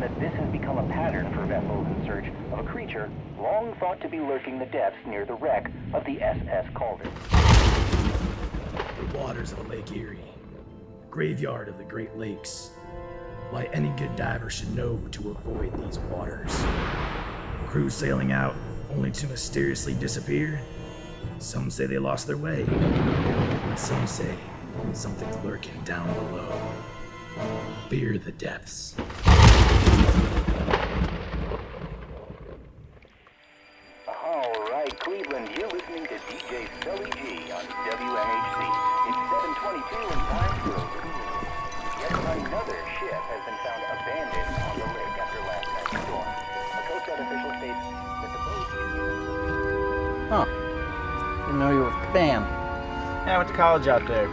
that this has become a pattern for vessels in search of a creature long thought to be lurking the depths near the wreck of the SS Calder. The waters of Lake Erie, graveyard of the Great Lakes. Why any good diver should know to avoid these waters. Crews sailing out only to mysteriously disappear. Some say they lost their way, but some say something's lurking down below. Fear the depths. Alright, Cleveland, you're listening to DJ Sully G on WMHC. It's 7:22 and time for yet another ship has been found abandoned on the lake after last night's storm. A Coast Guard official states that the boat... Huh. Didn't know you were a fan. Yeah, I went to college out there.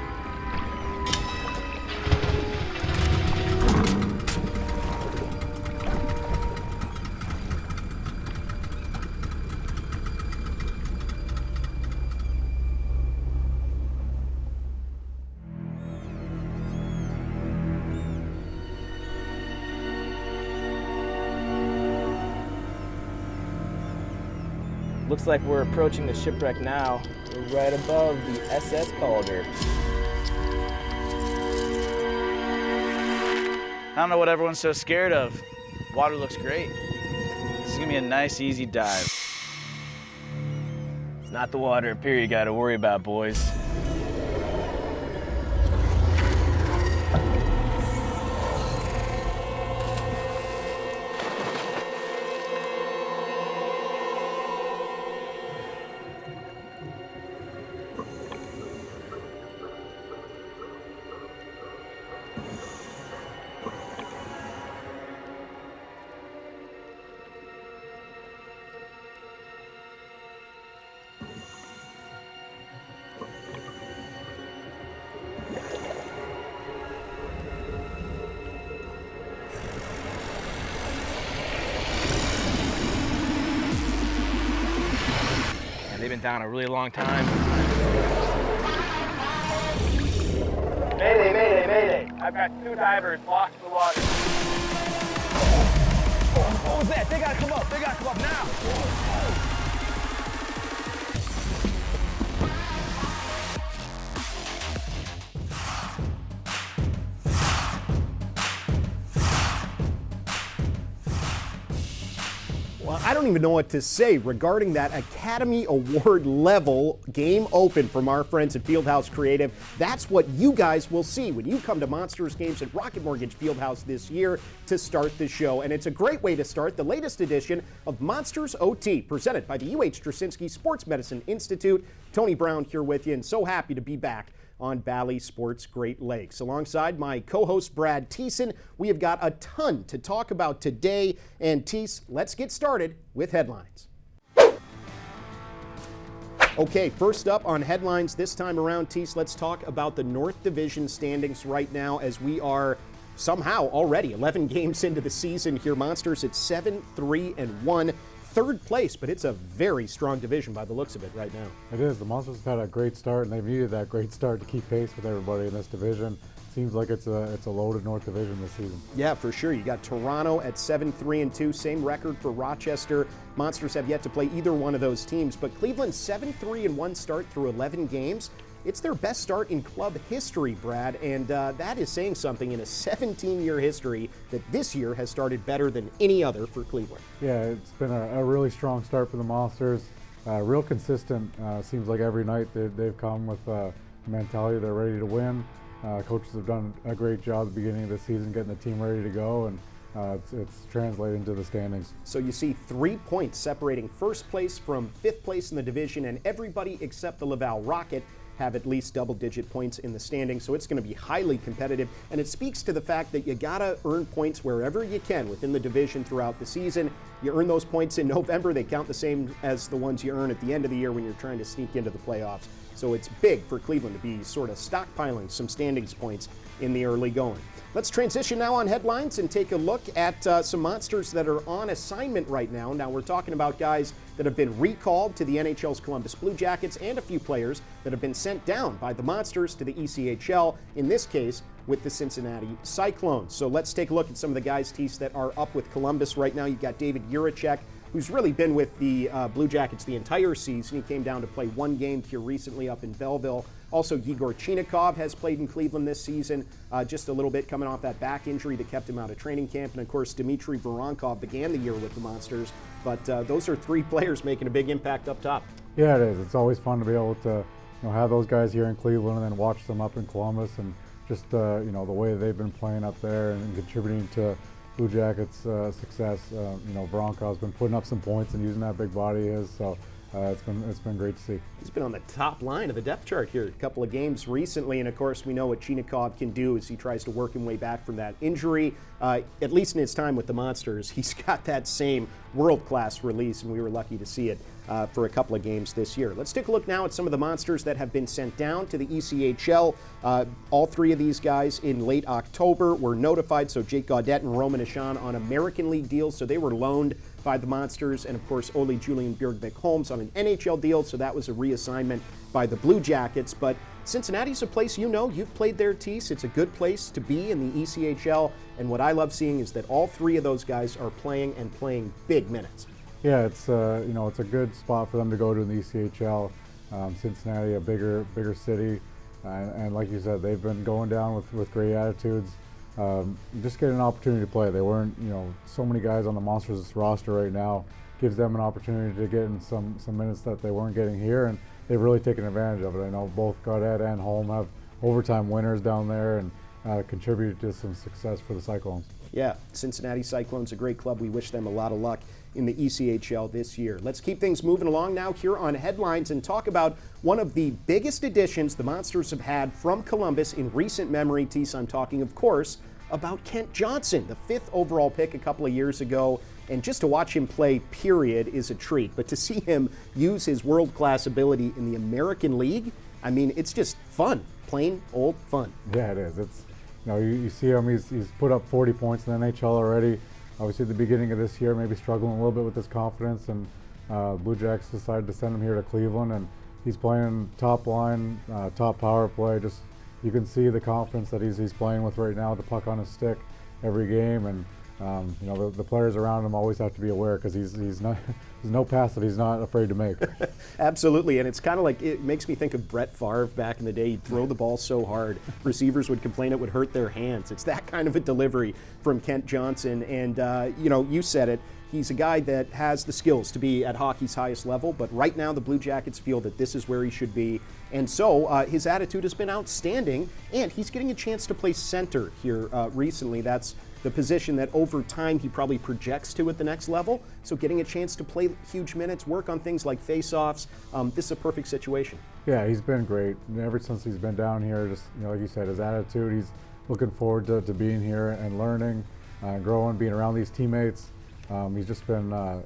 Looks like we're approaching the shipwreck now. We're right above the SS Calder. I don't know what everyone's so scared of. Water looks great. This is gonna be a nice, easy dive. It's not the water up here you gotta worry about, boys. They've been down a really long time. Mayday, mayday, mayday. I've got 2 divers lost in the water. What was that? They gotta come up. They gotta come up now. Well, I don't even know what to say regarding that Academy Award level game open from our friends at Fieldhouse Creative. That's what you guys will see when you come to Monsters games at Rocket Mortgage Fieldhouse this year to start the show. And it's a great way to start the latest edition of Monsters OT, presented by the UH Straczynski Sports Medicine Institute. Tony Brown here with you, and so happy to be back on Bally Sports Great Lakes. Alongside my co-host Brad Theissen, we have got a ton to talk about today. And Theiss, let's get started with headlines. Okay, first up on headlines this time around, Theiss, let's talk about the North Division standings right now as we are somehow already 11 games into the season here. Monsters at 7-3-1. Third place, but it's a very strong division by the looks of it right now. It is. The Monsters have had a great start, and they've needed that great start to keep pace with everybody in this division. Seems like it's a loaded North Division this season. Yeah, for sure. You got Toronto at 7-3-2, same record for Rochester. Monsters have yet to play either one of those teams, but Cleveland's 7-3-1 start through 11 games. It's their best start in club history, Brad, and that is saying something in a 17-year history that this year has started better than any other for Cleveland. Yeah, it's been a really strong start for the Monsters. Real consistent. Seems like every night they've come with a mentality they're ready to win. Coaches have done a great job at the beginning of the season getting the team ready to go, and it's translated into the standings. So you see 3 points separating first place from fifth place in the division, and everybody except the Laval Rocket have at least double-digit points in the standings, so it's going to be highly competitive. And it speaks to the fact that you got to earn points wherever you can within the division throughout the season. You earn those points in November, they count the same as the ones you earn at the end of the year when you're trying to sneak into the playoffs. So it's big for Cleveland to be sort of stockpiling some standings points in the early going. Let's transition now on headlines and take a look at some Monsters that are on assignment right now. Now we're talking about guys that have been recalled to the NHL's Columbus Blue Jackets and a few players that have been sent down by the Monsters to the ECHL. In this case, with the Cincinnati Cyclones. So let's take a look at some of the guys, Tease, that are up with Columbus right now. You've got David Jiricek, who's really been with the Blue Jackets the entire season. He came down to play one game here recently up in Belleville. Also, Yegor Chinikov has played in Cleveland this season, just a little bit coming off that back injury that kept him out of training camp. And, of course, Dmitry Voronkov began the year with the Monsters. But those are three players making a big impact up top. Yeah, it is. It's always fun to be able to have those guys here in Cleveland and then watch them up in Columbus, and just the way they've been playing up there and contributing to Blue Jackets' success. Voronkov's been putting up some points and using that big body of his, so it's been great to see. He's been on the top line of the depth chart here a couple of games recently, and of course we know what Chinikov can do as he tries to work his way back from that injury. At least in his time with the Monsters, he's got that same world-class release, and we were lucky to see it for a couple of games this year. Let's take a look now at some of the Monsters that have been sent down to the ECHL. All three of these guys in late October were notified, so Jake Gaudette and Roman Ishan on American League deals, so they were loaned by the Monsters, and of course Ole Julian Bjorgvik-Holmes on an NHL deal, so that was a reassignment by the Blue Jackets. But Cincinnati's a place you've played there, Tease. It's a good place to be in the ECHL, and what I love seeing is that all three of those guys are playing big minutes. Yeah, it's it's a good spot for them to go to in the ECHL. Cincinnati, a bigger city, and like you said, they've been going down with great attitudes. Just getting an opportunity to play. They weren't, so many guys on the Monsters roster right now gives them an opportunity to get in some minutes that they weren't getting here, and they've really taken advantage of it. I know both Gaudette and Holm have overtime winners down there and contributed to some success for the Cyclones. Yeah, Cincinnati Cyclones, a great club. We wish them a lot of luck in the ECHL this year. Let's keep things moving along now here on Headlines and talk about one of the biggest additions the Monsters have had from Columbus in recent memory. Tease, I'm talking, of course, about Kent Johnson, the 5th overall pick a couple of years ago. And just to watch him play, period, is a treat. But to see him use his world-class ability in the American League, I mean, it's just fun, plain old fun. Yeah, it is. It's you see him, he's put up 40 points in the NHL already. Obviously at the beginning of this year, maybe struggling a little bit with his confidence, and Blue Jacks decided to send him here to Cleveland, and he's playing top line, top power play. Just you can see the confidence that he's playing with right now, the puck on his stick every game, and the players around him always have to be aware, because he's not there's no pass that he's not afraid to make. Absolutely, and it's kind of like, it makes me think of Brett Favre back in the day. He'd throw the ball so hard, receivers would complain it would hurt their hands. It's that kind of a delivery from Kent Johnson, and you said it. He's a guy that has the skills to be at hockey's highest level, but right now the Blue Jackets feel that this is where he should be. And so his attitude has been outstanding, and he's getting a chance to play center here recently. That's the position that over time he probably projects to at the next level. So getting a chance to play huge minutes, work on things like face-offs, this is a perfect situation. Yeah, he's been great. Ever since he's been down here, just like you said, his attitude, he's looking forward to being here and learning, growing, being around these teammates. He's just been, a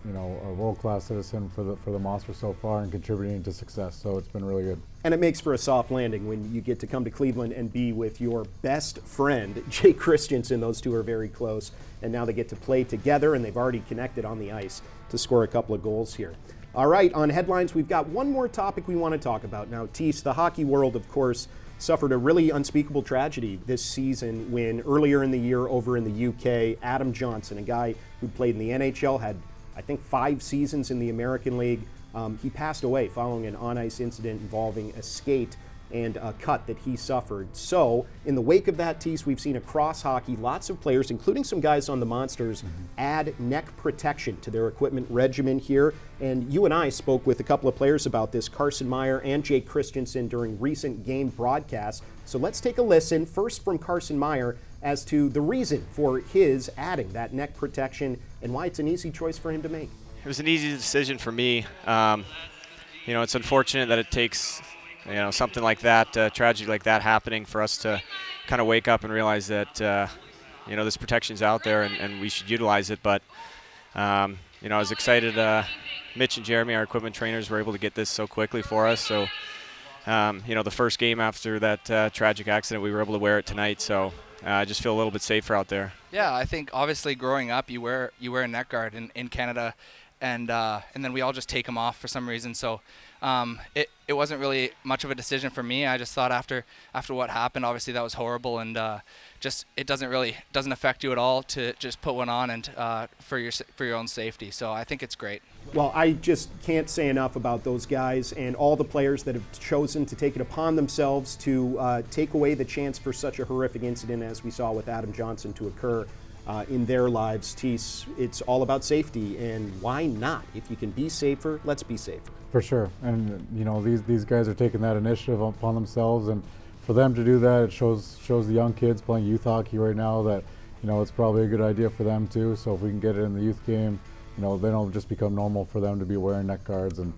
world-class citizen for the Monsters so far and contributing to success. So it's been really good. And it makes for a soft landing when you get to come to Cleveland and be with your best friend, Jake Christensen. Those two are very close, and now they get to play together, and they've already connected on the ice to score a couple of goals here. All right, on Headlines, we've got one more topic we want to talk about. Now, Tease, the hockey world, of course, suffered a really unspeakable tragedy this season when earlier in the year over in the UK, Adam Johnson, a guy who played in the NHL, had, I think, 5 seasons in the American League. He passed away following an on-ice incident involving a skate and a cut that he suffered. So, in the wake of that, Tease, we've seen across hockey lots of players, including some guys on the Monsters, add neck protection to their equipment regimen here. And you and I spoke with a couple of players about this, Carson Meyer and Jake Christensen, during recent game broadcasts. So let's take a listen, first from Carson Meyer, as to the reason for his adding that neck protection and why it's an easy choice for him to make. It was an easy decision for me. It's unfortunate that it takes something like that, tragedy like that happening for us to kind of wake up and realize that, this protection's out there and we should utilize it. But, I was excited. Mitch and Jeremy, our equipment trainers, were able to get this so quickly for us. So, the first game after that tragic accident, we were able to wear it tonight. So I just feel a little bit safer out there. Yeah, I think obviously growing up, you wear a neck guard in Canada. and then we all just take them off for some reason. So it wasn't really much of a decision for me. I just thought after what happened, obviously that was horrible, and just it doesn't affect you at all to just put one on and for your own safety. So I think it's great. Well, I just can't say enough about those guys and all the players that have chosen to take it upon themselves to take away the chance for such a horrific incident as we saw with Adam Johnson to occur in their lives. Tease, it's all about safety, and why not? If you can be safer, let's be safer. For sure, and you know these guys are taking that initiative upon themselves, and for them to do that, it shows the young kids playing youth hockey right now that it's probably a good idea for them too. So if we can get it in the youth game, then it'll just become normal for them to be wearing neck guards, and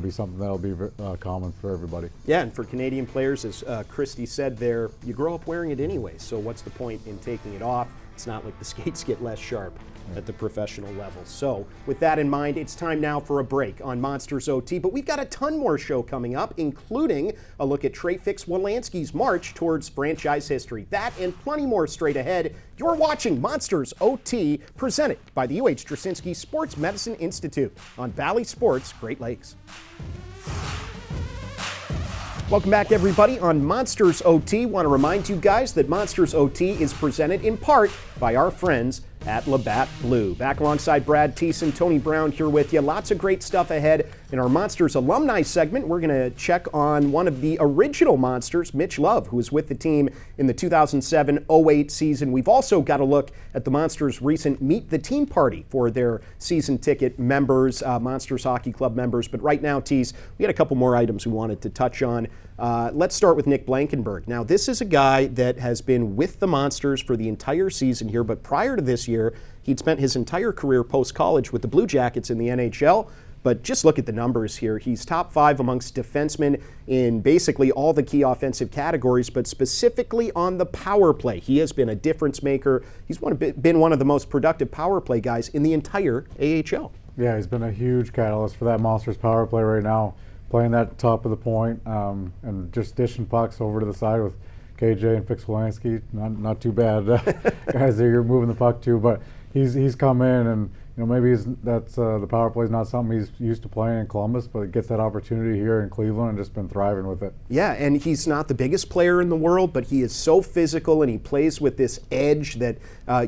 be something that'll be common for everybody. Yeah, and for Canadian players, as Christy said there, you grow up wearing it anyway, so what's the point in taking it off? It's not like the skates get less sharp at the professional level. So with that in mind, it's time now for a break on Monsters OT, but we've got a ton more show coming up, including a look at Trey Fix-Wolanski's march towards franchise history. That and plenty more straight ahead. You're watching Monsters OT, presented by the UH Straczynski Sports Medicine Institute on Valley Sports Great Lakes. Welcome back, everybody, on Monsters OT. Want to remind you guys that Monsters OT is presented in part by our friends at Labatt Blue. Back alongside Brad Theissen, Tony Brown here with you. Lots of great stuff ahead in our Monsters alumni segment. We're going to check on one of the original Monsters, Mitch Love, who was with the team in the 2007-08 season. We've also got a look at the Monsters' recent Meet the Team party for their season ticket members, Monsters Hockey Club members. But right now, Tease, we had a couple more items we wanted to touch on. Let's start with Nick Blankenberg. Now, this is a guy that has been with the Monsters for the entire season here, but prior to this year, he'd spent his entire career post-college with the Blue Jackets in the NHL. But just look at the numbers here. He's top 5 amongst defensemen in basically all the key offensive categories, but specifically on the power play. He has been a difference maker. He's been one of the most productive power play guys in the entire AHL. Yeah, he's been a huge catalyst for that Monsters power play right now, playing that top of the point, and just dishing pucks over to the side with KJ and Fix-Wolanski. Not too bad guys that you're moving the puck to, but he's come in, and maybe the power play is not something he's used to playing in Columbus, but he gets that opportunity here in Cleveland and just been thriving with it. Yeah, and he's not the biggest player in the world, but he is so physical, and he plays with this edge that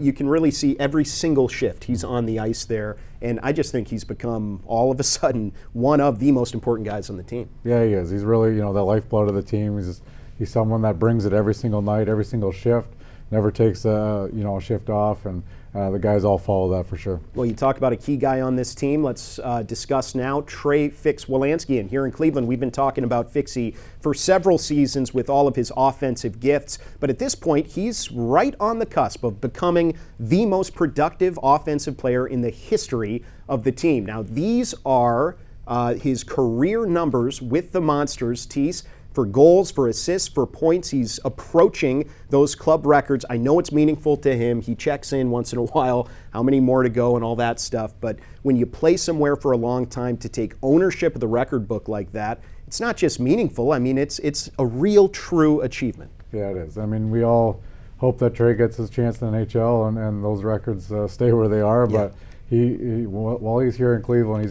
you can really see every single shift he's on the ice there. And I just think he's become, all of a sudden, one of the most important guys on the team. Yeah, he is. He's really, the lifeblood of the team. He's someone that brings it every single night, every single shift, never takes a shift off, and the guys all follow that for sure. Well, you talk about a key guy on this team. Let's discuss now Trey Fix-Wolanski. And here in Cleveland, we've been talking about Fixie for several seasons with all of his offensive gifts. But at this point, he's right on the cusp of becoming the most productive offensive player in the history of the team. Now, these are his career numbers with the Monsters. Tease, for goals, for assists, for points, he's approaching those club records. I know it's meaningful to him. He checks in once in a while, how many more to go and all that stuff. But when you play somewhere for a long time, to take ownership of the record book like that, it's not just meaningful. I mean, it's a real, true achievement. Yeah, it is. I mean, we all hope that Trey gets his chance in the NHL and those records stay where they are. Yeah. But he while he's here in Cleveland,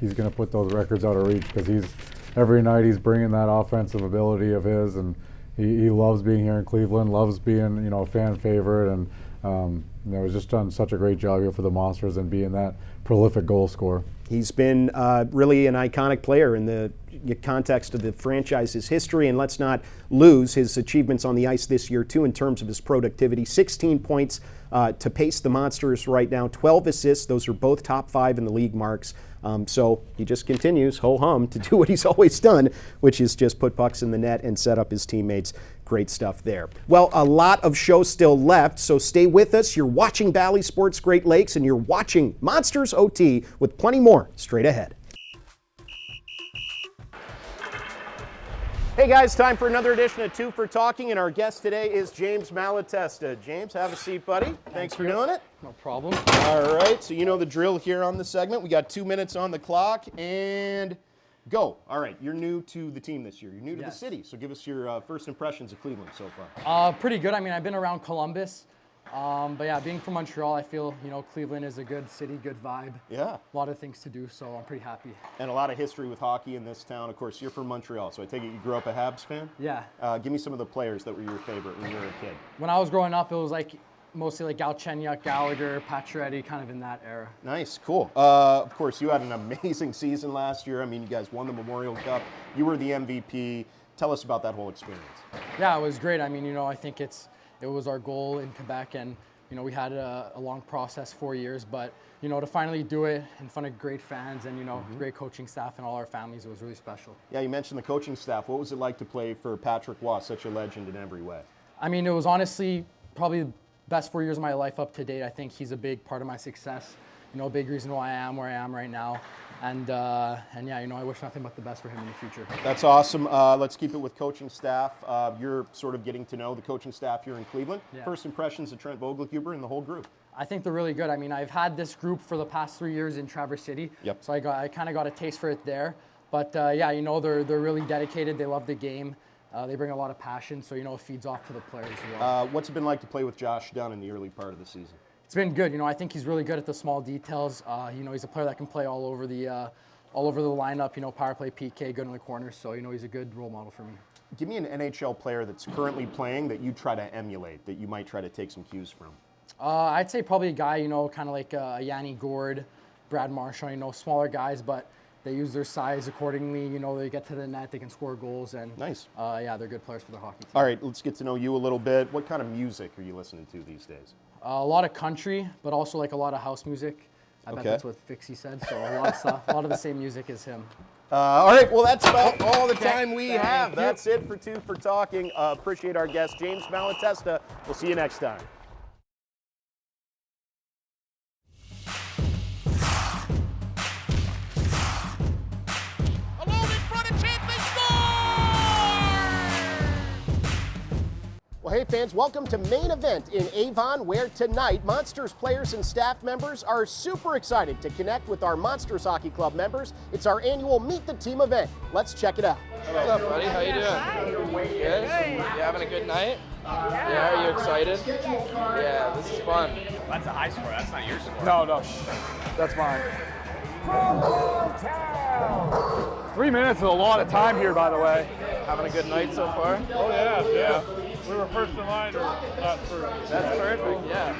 he's gonna put those records out of reach, because every night he's bringing that offensive ability of his, and he loves being here in Cleveland, loves being a fan favorite, and he's just done such a great job here for the Monsters and being that prolific goal scorer. He's been really an iconic player in the context of the franchise's history, and let's not lose his achievements on the ice this year too in terms of his productivity. 16 points to pace the Monsters right now, 12 assists. Those are both top 5 in the league marks. So he just continues, ho-hum, to do what he's always done, which is just put pucks in the net and set up his teammates. Great stuff there. Well, a lot of show still left, so stay with us. You're watching Valley Sports Great Lakes, and you're watching Monsters OT with plenty more straight ahead. Hey guys, time for another edition of Two for Talking, and our guest today is James Malatesta. James, have a seat, buddy. Thanks for doing it. No problem. All right, so you know the drill here on the segment. We got 2 minutes on the clock, and go. All right, you're new to the team this year. You're new to the city, so give us your first impressions of Cleveland so far. Pretty good. I mean, I've been around Columbus But yeah, being from Montreal, I feel, Cleveland is a good city, good vibe. Yeah. A lot of things to do, so I'm pretty happy. And a lot of history with hockey in this town. Of course, you're from Montreal, so I take it you grew up a Habs fan? Yeah. Give me some of the players that were your favorite when you were a kid. When I was growing up, it was mostly like Galchenyuk, Gallagher, Pacioretty, kind of in that era. Nice, cool. Of course, you had an amazing season last year. I mean, you guys won the Memorial Cup. You were the MVP. Tell us about that whole experience. Yeah, it was great. I mean, I think it was our goal in Quebec, and we had a long process, 4 years, but to finally do it in front of great fans and great coaching staff and all our families, it was really special. Yeah, you mentioned the coaching staff. What was it like to play for Patrick Waugh, such a legend in every way? I mean, it was honestly probably the best 4 years of my life up to date. I think he's a big part of my success. A big reason why I am where I am right now. And yeah, I wish nothing but the best for him in the future. That's awesome. Let's keep it with coaching staff. You're sort of getting to know the coaching staff here in Cleveland. Yeah. First impressions of Trent Vogelhuber and the whole group. I think they're really good. I mean, I've had this group for the past 3 years in Traverse City. Yep. So I kind of got a taste for it there. But yeah, they're really dedicated. They love the game. They bring a lot of passion, so it feeds off to the players as well. What's it been like to play with Josh Dunn in the early part of the season? It's been good. I think he's really good at the small details. He's a player that can play all over the lineup. Power play, PK, good in the corners. So he's a good role model for me. Give me an NHL player that's currently playing that you try to emulate, that you might try to take some cues from. I'd say probably a guy, kind of like Yanni Gourde, Brad Marchand. Smaller guys, but they use their size accordingly. They get to the net, they can score goals, and nice. Yeah, they're good players for the hockey team. All right, let's get to know you a little bit. What kind of music are you listening to these days? A lot of country, but also a lot of house music. I bet that's what Fixie said. So a lot of stuff, a lot of the same music as him. All right, well, that's about all the time we have. That's it for Two for Talking. Appreciate our guest, James Malatesta. We'll see you next time. Well, hey fans, welcome to Main Event in Avon, where tonight Monsters players and staff members are super excited to connect with our Monsters Hockey Club members. It's our annual Meet the Team event. Let's check it out. What's up, buddy? How you doing? Good? You having a good night? Yeah, are you excited? Yeah, this is fun. That's a high score. That's not your score. No, that's mine. 3 minutes is a lot of time here, by the way. Having a good night so far? Oh, yeah. We were first in line, or not first. That's perfect, yeah.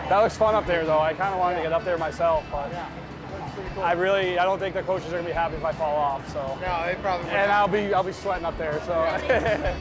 That looks fun up there, though. I kind of wanted to get up there myself, but I don't think the coaches are gonna be happy if I fall off. So No, they probably won't. and I'll be sweating up there. So. Yeah.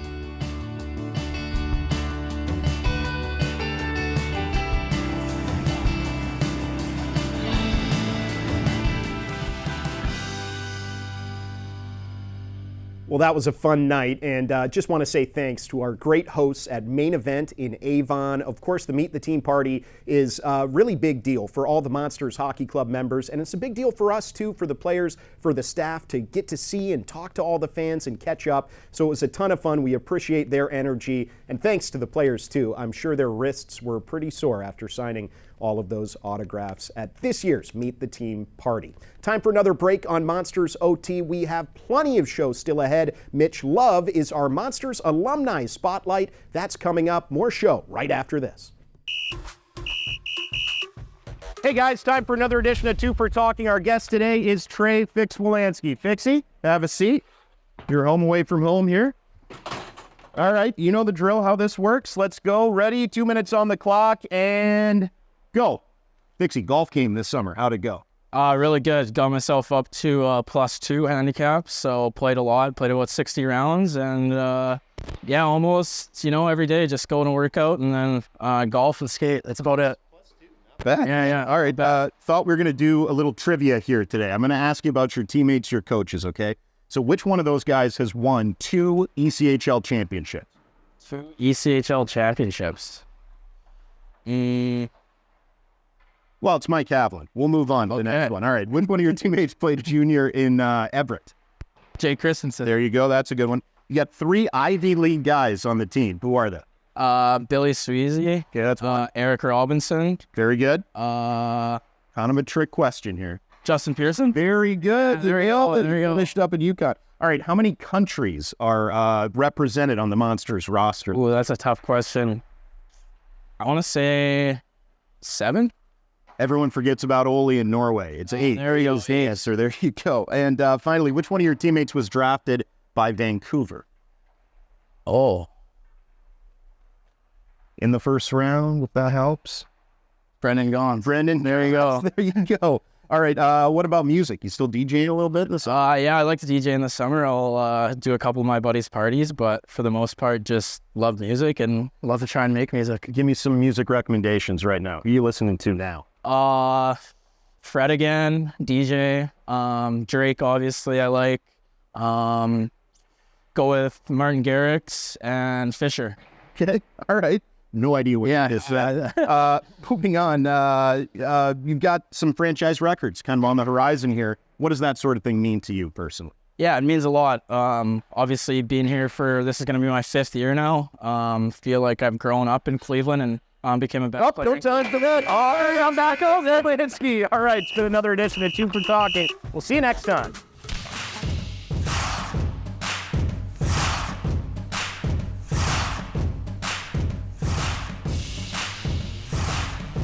Well, that was a fun night, and just want to say thanks to our great hosts at Main Event in Avon. Of course, the Meet the Team party is a really big deal for all the Monsters Hockey Club members, and it's a big deal for us, too, for the players, for the staff to get to see and talk to all the fans and catch up. So it was a ton of fun. We appreciate their energy, and thanks to the players, too. I'm sure their wrists were pretty sore after signing all of those autographs at this year's Meet the Team party. Time for another break on Monsters OT. We have plenty of shows still ahead. Mitch Love is our Monsters Alumni Spotlight. That's coming up. More show right after this. Hey guys, time for another edition of Two for Talking. Our guest today is Trey Fix-Wolanski. Fixie, have a seat. You're home away from home here. All right, you know the drill, how this works. Let's go. Ready? 2 minutes on the clock and go. Fixie, golf game this summer. How'd it go? Really good. Got myself up to +2 handicap, so played a lot. Played about 60 rounds, and yeah, almost every day just go to workout and then golf and skate. That's about it. Bad. Yeah. All right. Thought we were going to do a little trivia here today. I'm going to ask you about your teammates, your coaches. Okay. So which one of those guys has won 2 ECHL championships? 2 ECHL championships. Well, it's Mike Havlin. We'll move on to the next one. All right. When one of your teammates played junior in Everett? Jay Christensen. There you go. That's a good one. You got 3 Ivy League guys on the team. Who are they? Billy Sweezy. Okay, that's one. Eric Robinson. Very good. Kind of a trick question here. Justin Pearson. Very good. There you go. Finished up in UConn. All right. How many countries are represented on the Monsters roster? Ooh, that's a tough question. I want to say 7. Everyone forgets about Ole in Norway. It's 8. There he goes. Yes, sir. There you go. And finally, which one of your teammates was drafted by Vancouver? Oh. In the first round, if that helps. Brendan Gaughan. Brendan. There you go. There you go. All right. What about music? You still DJing a little bit in the summer? Yeah, I like to DJ in the summer. I'll do a couple of my buddies' parties, but for the most part, just love music and love to try and make music. Give me some music recommendations right now. Who are you listening to now? Fred again, DJ. Drake, obviously, I like. Go with Martin Garrix and Fisher. Okay. All right. No idea what it is. Moving on, you've got some franchise records kind of on the horizon here. What does that sort of thing mean to you personally? Yeah, it means a lot. Obviously, being here this is going to be my 5th year now. Feel like I've grown up in Cleveland and became a better player. Don't tell us that. All right, I'm back on Levinsky. All right, it's been another edition of Two for Talking. We'll see you next time.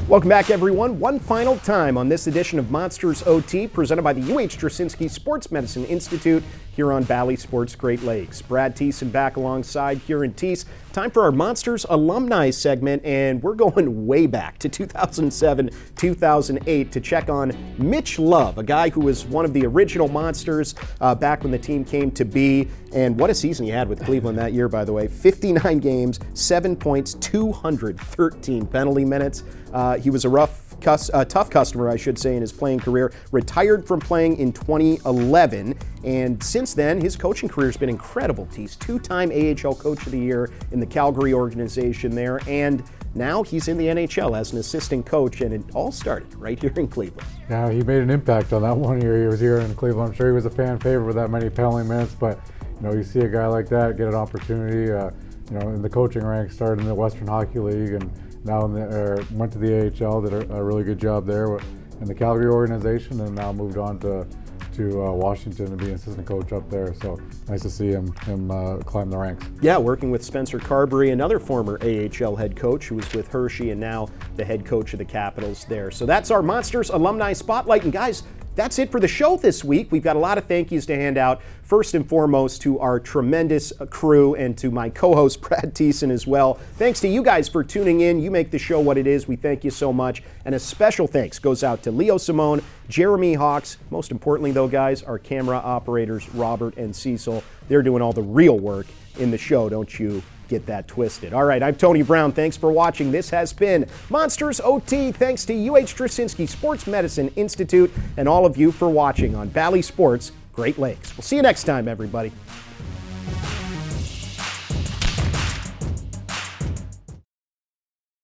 Welcome back, everyone. One final time on this edition of Monsters OT, presented by the UH Straczynski Sports Medicine Institute here on Bally Sports Great Lakes. Brad Theissen back alongside Kieran Teese. Time for our Monsters alumni segment, and we're going way back to 2007, 2008 to check on Mitch Love, a guy who was one of the original Monsters back when the team came to be. And what a season he had with Cleveland that year, by the way. 59 games, 7 points, 213 penalty minutes. He was a tough customer, I should say, in his playing career. Retired from playing in 2011, and since then, his coaching career has been incredible. He's 2-time AHL Coach of the Year in the Calgary organization there, and now he's in the NHL as an assistant coach, and it all started right here in Cleveland. Yeah, he made an impact on that one year he was here in Cleveland. I'm sure he was a fan favorite with that many penalty minutes, but you see a guy like that get an opportunity, in the coaching ranks, started in the Western Hockey League, and now went to the AHL, did a really good job there in the Calgary organization, and now moved on to Washington and be an assistant coach up there. So nice to see him climb the ranks. Yeah, working with Spencer Carberry, another former AHL head coach who was with Hershey and now the head coach of the Capitals there. So that's our Monsters Alumni Spotlight. And guys, that's it for the show this week. We've got a lot of thank yous to hand out. First and foremost to our tremendous crew and to my co-host Brad Theissen as well. Thanks to you guys for tuning in. You make the show what it is. We thank you so much. And a special thanks goes out to Leo Simone, Jeremy Hawks. Most importantly though, guys, our camera operators, Robert and Cecil. They're doing all the real work in the show. Don't you get that twisted. All right, I'm Tony Brown. Thanks for watching. This has been Monsters OT. Thanks to UH Straczynski Sports Medicine Institute and all of you for watching on Bally Sports Great Lakes. We'll see you next time, everybody.